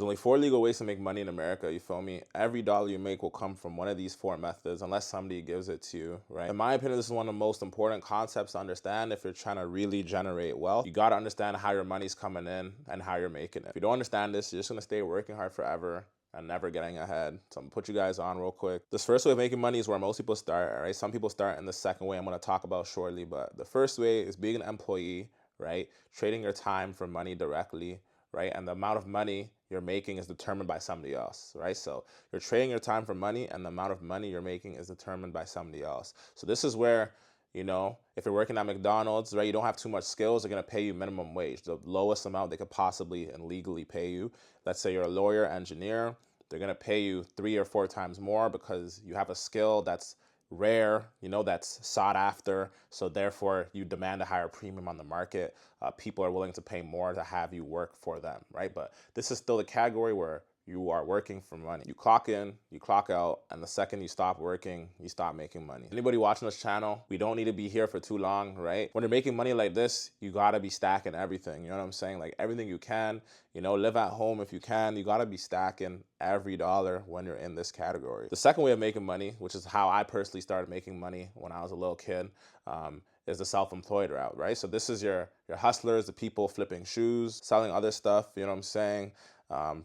There's only 4 legal ways to make money in America, you feel me? Every dollar you make will come from one of these 4 methods unless somebody gives it to you, right? In my opinion, this is one of the most important concepts to understand if you're trying to really generate wealth. You gotta understand how your money's coming in and how you're making it. If you don't understand this, you're just gonna stay working hard forever and never getting ahead. So I'm gonna put you guys on real quick. This first way of making money is where most people start, all right? Some people start in the second way I'm gonna talk about shortly, but the first way is being an employee, right? Trading your time for money directly, right? And the amount of money you're making is determined by somebody else, right? So you're trading your time for money, and the amount of money you're making is determined by somebody else. So this is where, you know, if you're working at McDonald's, right, you don't have too much skills, they're gonna pay you minimum wage, the lowest amount they could possibly and legally pay you. Let's say you're a lawyer, engineer, they're gonna pay you 3 or 4 times more because you have a skill that's rare, you know, that's sought after. So therefore you demand a higher premium on the market. People are willing to pay more to have you work for them, right? But this is still the category where you are working for money. You clock in, you clock out, and the second you stop working, you stop making money. Anybody watching this channel, we don't need to be here for too long, right? When you're making money like this, you gotta be stacking everything, you know what I'm saying? Like everything you can, you know, live at home if you can, you gotta be stacking every dollar when you're in this category. The second way of making money, which is how I personally started making money when I was a little kid, is the self-employed route, right? So this is your hustlers, the people flipping shoes, selling other stuff, you know what I'm saying?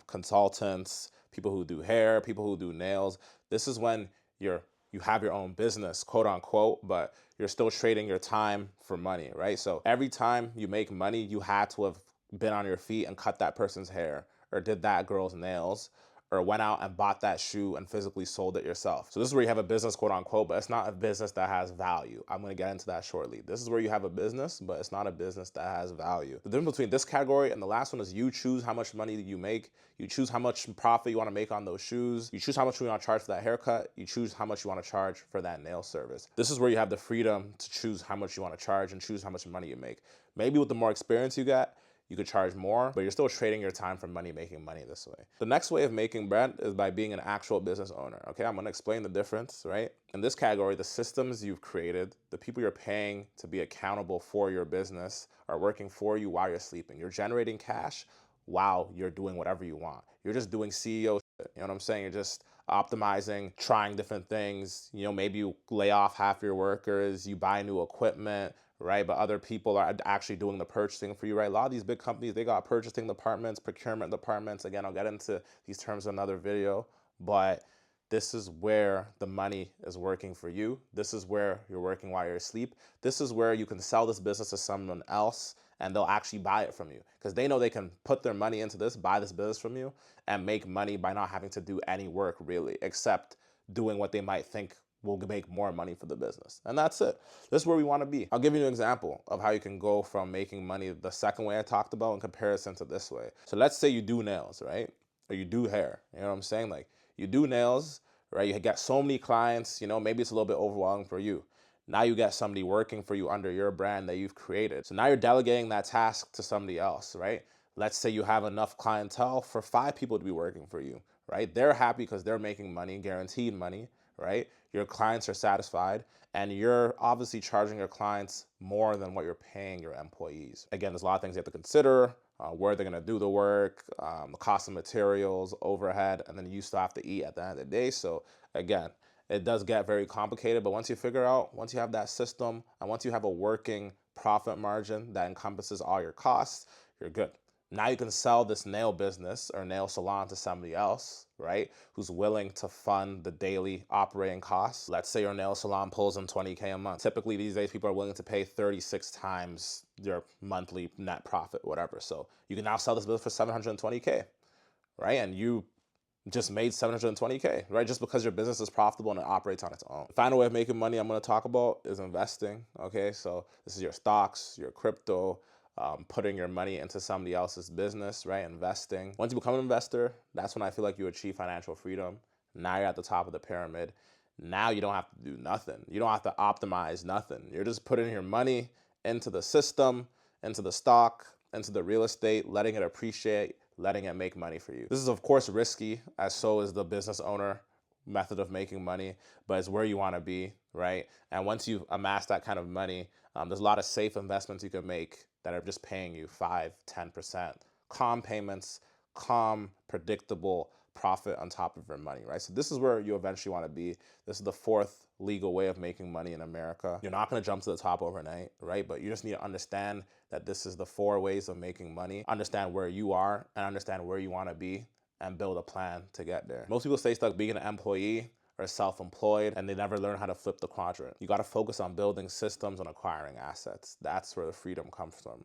Consultants, people who do hair, people who do nails. This is when you have your own business, quote unquote, but you're still trading your time for money, right? So every time you make money, you had to have been on your feet and cut that person's hair or did that girl's nails or went out and bought that shoe and physically sold it yourself. So this is where you have a business, quote unquote, but it's not a business that has value. I'm gonna get into that shortly. This is where you have a business, but it's not a business that has value. The difference between this category and the last one is you choose how much money you make. You choose how much profit you wanna make on those shoes. You choose how much you wanna charge for that haircut. You choose how much you wanna charge for that nail service. This is where you have the freedom to choose how much you wanna charge and choose how much money you make. Maybe with the more experience you get, you could charge more, but you're still trading your time for money, making money this way. The next way of making bread is by being an actual business owner, okay? I'm gonna explain the difference, right? In this category, the systems you've created, the people you're paying to be accountable for your business are working for you while you're sleeping. You're generating cash while you're doing whatever you want. You're just doing CEO shit, you know what I'm saying? You're just optimizing, trying different things. You know, maybe you lay off half your workers, you buy new equipment, right? But other people are actually doing the purchasing for you, right? A lot of these big companies, they got purchasing departments, procurement departments. Again, I'll get into these terms in another video, but this is where the money is working for you. This is where you're working while you're asleep. This is where you can sell this business to someone else and they'll actually buy it from you because they know they can put their money into this, buy this business from you and make money by not having to do any work really, except doing what they might think will make more money for the business. And that's it. This is where we want to be. I'll give you an example of how you can go from making money the second way I talked about in comparison to this way. So let's say you do nails, right? Or you do hair, you know what I'm saying? Like you do nails, right? You get so many clients, you know, maybe it's a little bit overwhelming for you. Now you get somebody working for you under your brand that you've created. So now you're delegating that task to somebody else, right? Let's say you have enough clientele for 5 people to be working for you, right? They're happy because they're making money, guaranteed money, right? Your clients are satisfied and you're obviously charging your clients more than what you're paying your employees. Again, there's a lot of things you have to consider, where they're gonna do the work, the cost of materials, overhead, and then you still have to eat at the end of the day. So again, it does get very complicated, but once you have that system and once you have a working profit margin that encompasses all your costs, you're good. Now you can sell this nail business or nail salon to somebody else, right? Who's willing to fund the daily operating costs. Let's say your nail salon pulls in 20K a month. Typically these days, people are willing to pay 36 times your monthly net profit, whatever. So you can now sell this business for 720K, right? And you just made 720K, right? Just because your business is profitable and it operates on its own. The final way of making money I'm gonna talk about is investing, okay? So this is your stocks, your crypto, putting your money into somebody else's business, right? Investing. Once you become an investor, that's when I feel like you achieve financial freedom. Now you're at the top of the pyramid. Now you don't have to do nothing. You don't have to optimize nothing. You're just putting your money into the system, into the stock, into the real estate, letting it appreciate, letting it make money for you. This is of course risky, as so is the business owner method of making money, but it's where you want to be, right? And once you've amassed that kind of money, there's a lot of safe investments you can make that are just paying you 5, 10%. Calm payments, calm, predictable profit on top of your money, right? So this is where you eventually want to be. This is the fourth legal way of making money in America. You're not going to jump to the top overnight, right? But you just need to understand that this is the 4 ways of making money. Understand where you are and understand where you want to be and build a plan to get there. Most people stay stuck being an employee or self-employed and they never learn how to flip the quadrant. You got to focus on building systems and acquiring assets. That's where the freedom comes from.